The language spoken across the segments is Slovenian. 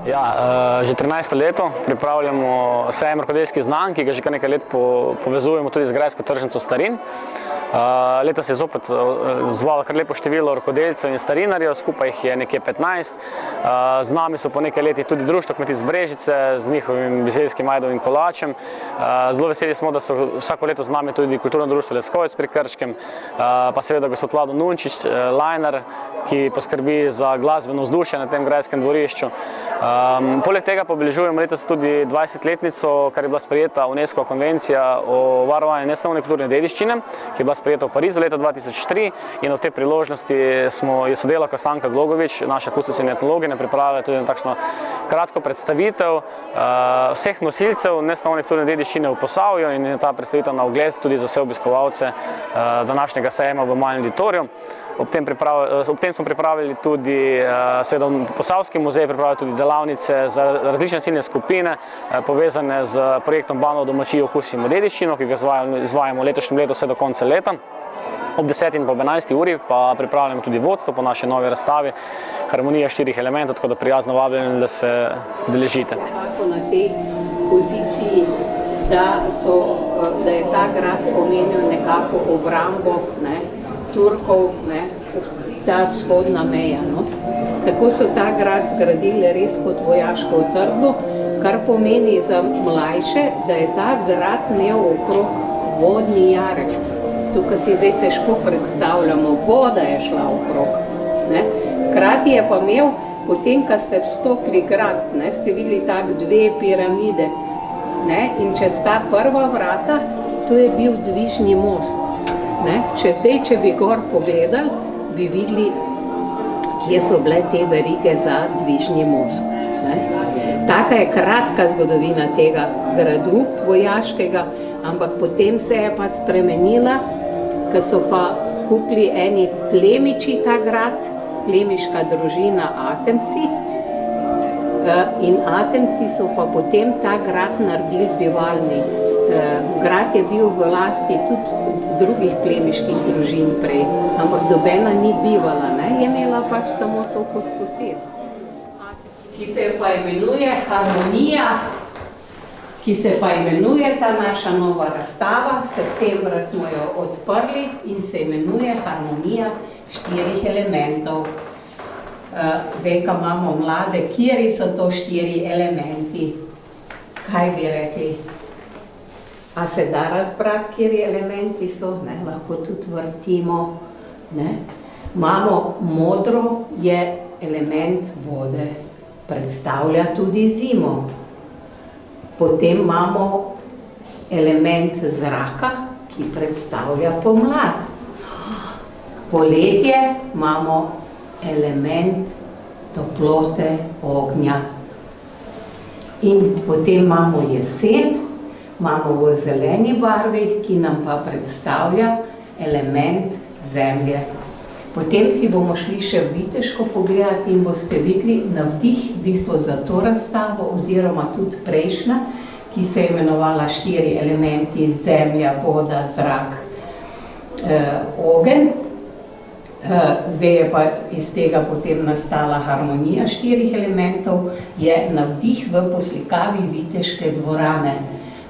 Ja, že 13. leto pripravljamo sejem rokodelskih znanj, ki ga že kar nekaj let povezujemo tudi z grajsko tržnico starin. Leta se je zopet zvalo kar lepo število rokodelcev in starinarjev, skupaj jih je nekje 15. Z nami so po nekaj letih tudi Društvo kmetic Brežice z njihovim bizeljskim ajdovim kolačem. Zelo veseli smo, da so vsako leto z nami tudi Kulturno društvo Leskovec pri Krškem, pa seveda gospod Vlado Nunčič, lajner, ki poskrbi za glasbeno vzdušje na tem grajskem dvorišču. Poleg tega pa obeležujemo letos tudi 20-letnico, kar je bila sprejeta UNESCO konvencija o varovanju nesnovne kulturne dediščine, ki je bila sprejeta v Parizu leta 2003, in v tej priložnosti je sodelavka Stanka Glogovič, naša kustosinja etnologinja, pripravila tudi takšno kratko predstavitev vseh nosilcev nesnovne kulturne dediščine v Posavju, in je ta predstavitev na ogled tudi za vse obiskovalce današnjega sejma v malem auditoriju. Ob tem smo pripravili tudi, seveda v Posavski muzej pripravili tudi delavnice za različne ciljne skupine, povezane z projektom Banov domačij okusimo dediščino, ki ga izvajamo letošnjem letu vse do konca leta. Ob 10. in po 11. uri pa pripravljamo tudi vodstvo po naši novi razstavi Harmonija štirih elementov, tako da prijazno vabljeni, da se udeležite. Na tej poziciji, da je ta grad pomenil nekako obrambo Turkov, ta vzhodna meja. Tako so ta grad zgradili res kot vojaško utrdbo, kar pomeni za mlajše, da je ta grad imel okrog vodni jarek. Tukaj si zdaj težko predstavljamo, voda je šla okrog. Hkrati je pa imel, potem, ko ste vstopili grad, ste videli tak dve piramide. In čez ta prva vrata, to je bil dvižni most. Če bi gor pogledali, bi videli, kje so bile te verige za dvižni most. Taka je kratka zgodovina tega gradu vojaškega, ampak potem se je pa spremenila, ko so pa kupili eni plemiči ta grad, plemiška družina Atemsi, in Atemsi so pa potem ta grad naredili bivalni. Grad je bil v lasti tudi drugih plemiških družin prej, ampak nobena ni bivala, je imela pač samo to kot posest. Ki se pa imenuje Harmonija, ki se pa imenuje ta naša nova razstava, septembra smo jo odprli in se imenuje Harmonija štirih elementov. Zdaj, ko imamo mlade, kjeri so to štiri elementi? Kaj bi rekli? A se da razbrati, kjeri elementi so? Lahko tudi vrtimo. Imamo modro, je element vode, predstavlja tudi zimo. Potem imamo element zraka, ki predstavlja pomlad. Poletje imamo element toplote, ognja. In potem imamo jesen, imamo v zeleni barvi, ki nam pa predstavlja element zemlje. Potem si bomo šli še v Viteško pogledati in boste videli navdih v bistvu za to razstavo, oziroma tudi prejšnja, ki se je imenovala štiri elementi, zemlja, voda, zrak, ogenj. Zdaj je pa iz tega potem nastala Harmonija štirih elementov, je navdih v poslikavi Viteške dvorane.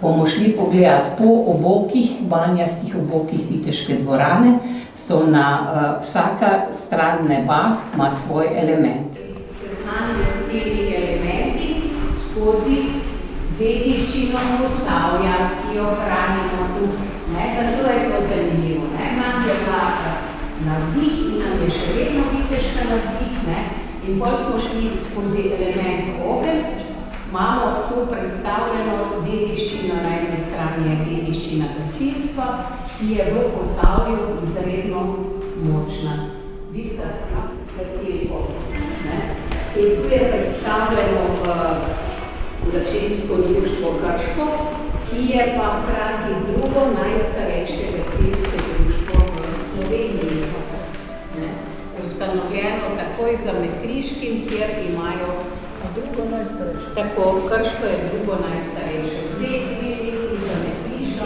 Bomo šli pogledati po obokih, banjastih obokih Viteške dvorane, so na vsaka stran neba ima svoj element. Seznam s temi elementi skozi dediščino Posavja, ki jo hranimo tu. Zato je to zanimivo. Nam je bila navdih in nam je še vedno Viteška navdih. In potem smo šli skozi element ogenj. Imamo tu predstavljeno dediščino, na eni strani je dediščina gasilstva, ki je v Posavju izredno močna. Vi ste gasilko. In tu je predstavljeno gasilsko društvo Krško, ki je pa hkrati drugo najstarejše gasilsko društvo v Sloveniji. Ustanovljeno takoj za Metliškim, kjer imajo drugo najstarejše. Tako, Krško je drugo najstarejše. Zdaj leti za Metliškim, 1800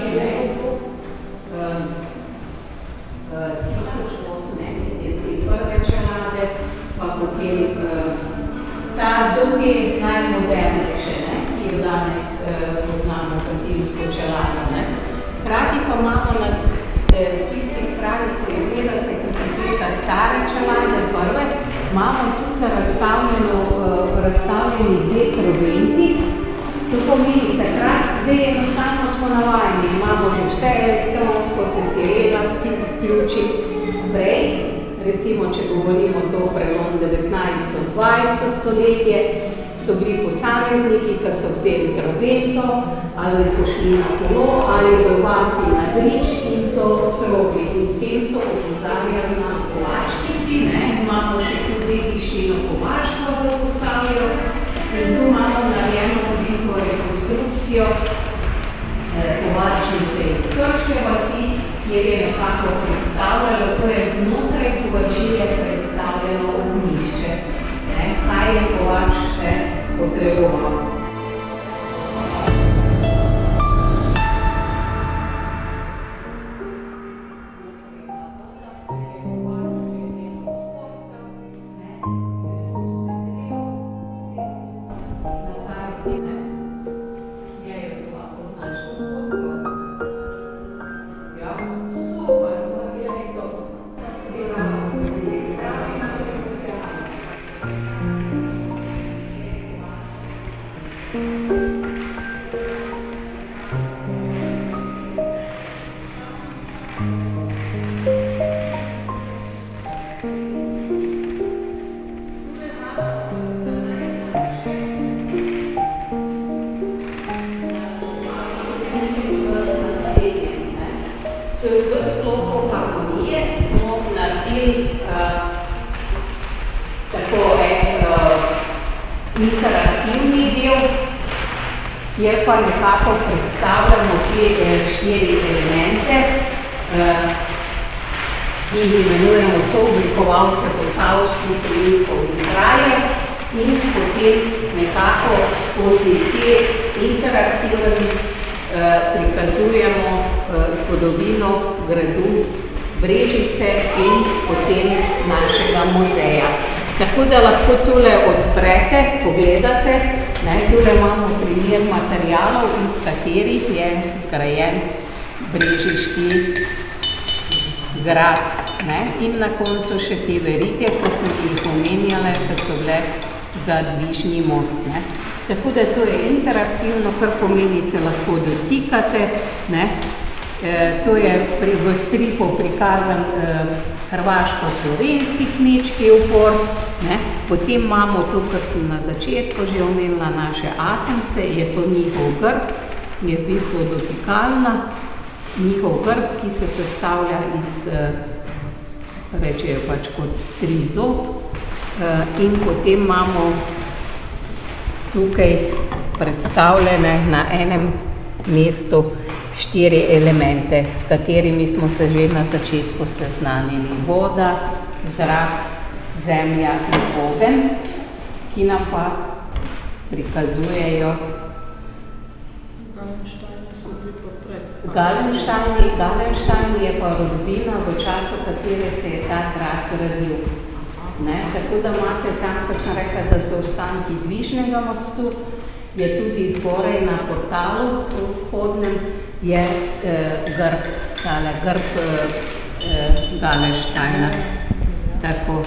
prve čelade, pa potem ta drugi najmodernejše, ki jo danes poznamo, gasilsko čelado. Hkrati pa imamo na tisti strani, ko je gledate, ko sem rekla stare čelade, prve, imamo tukaj razstavljeni dve trobenti. To pomeni, takrat, zdaj enostavno smo navajeni, imamo že vse elektronsko, se sirena vključi prej. Recimo, če govorimo to prelom 19-20 stoletje, so bili posamezniki, ki so vzeli trobento, ali so šli na kolo, ali v vasi na grič in so trobili. In s tem so opozarjali na kovačkici, imamo še tudi dediščino kovaštva v Posavju in tu imamo narejeno rekonstrukcijo kovačnice iz Krške vasi, kjer je nekako predstavljalo, to je znotraj kovačije predstavljeno ognjišče. Kaj je kovač vse potreboval? Interaktivni del, kjer pa nekako predstavljamo te 4 elemente, ki jih imenujemo sooblikovalce posavskih prilipov in krajev in potem nekako skozi te interaktivne prikazujemo zgodovino gradu Brežice in potem našega muzeja. Tako da lahko tule odprete, pogledate, tule imamo primer materialov, iz katerih je zgrajen brežiški grad. In na koncu še te verige, ki sem jih omenjala, ki so bile za dvižni most. Tako da to je interaktivno, kar pomeni, se lahko dotikate. To je v stripu prikazan hrvaško-slovenski kmečki upor. Potem imamo to, kar sem na začetku že omenila, naše atomse, je to njihov grb, je v bistvu dotikalna, njihov grb, ki se sestavlja iz, rečejo pač kot 3 zob. In potem imamo tukaj predstavljene na enem mestu 4 elemente, s katerimi smo se že na začetku seznanili. Voda, zrak, zemlja in ogenj, ki nam pa prikazujejo Galenštajn je pa rodbina, v času katere se je ta grad gradil. Tako da imate tam, ko sem rekla, da so ostanki dvižnega mostu, je tudi zgoraj na portalu vhodnem je grb Galenštajna. Tako.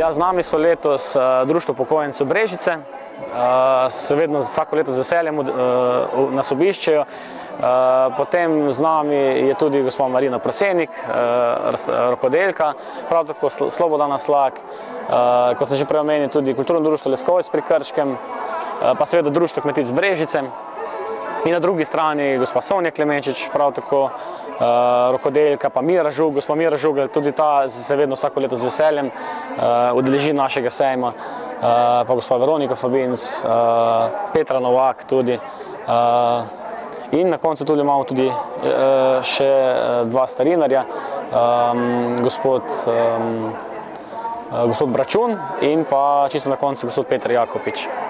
Z nami so letos Društvo upokojencev Brežice, se vedno vsako leto z veseljem nas obiščejo. Potem z nami je tudi gospa Marina Prosenik, rokodelka, prav tako Slobodana Slak, kot sem že prej omenil, tudi Kulturno društvo Leskovec pri Krškem, pa seveda Društvo kmetic Brežice. In na drugi strani gospa Sonja Klemenčič, prav tako rokodelka, pa Mira Žug, gospa Mira Žug, tudi ta se vedno vsako leto z veseljem udeleži našega sejma, pa gospa Veronika Fabins, Petra Novak tudi. In na koncu tudi imamo tudi še dva starinarja, gospod Bračun in pa čisto na koncu gospod Peter Jakopič.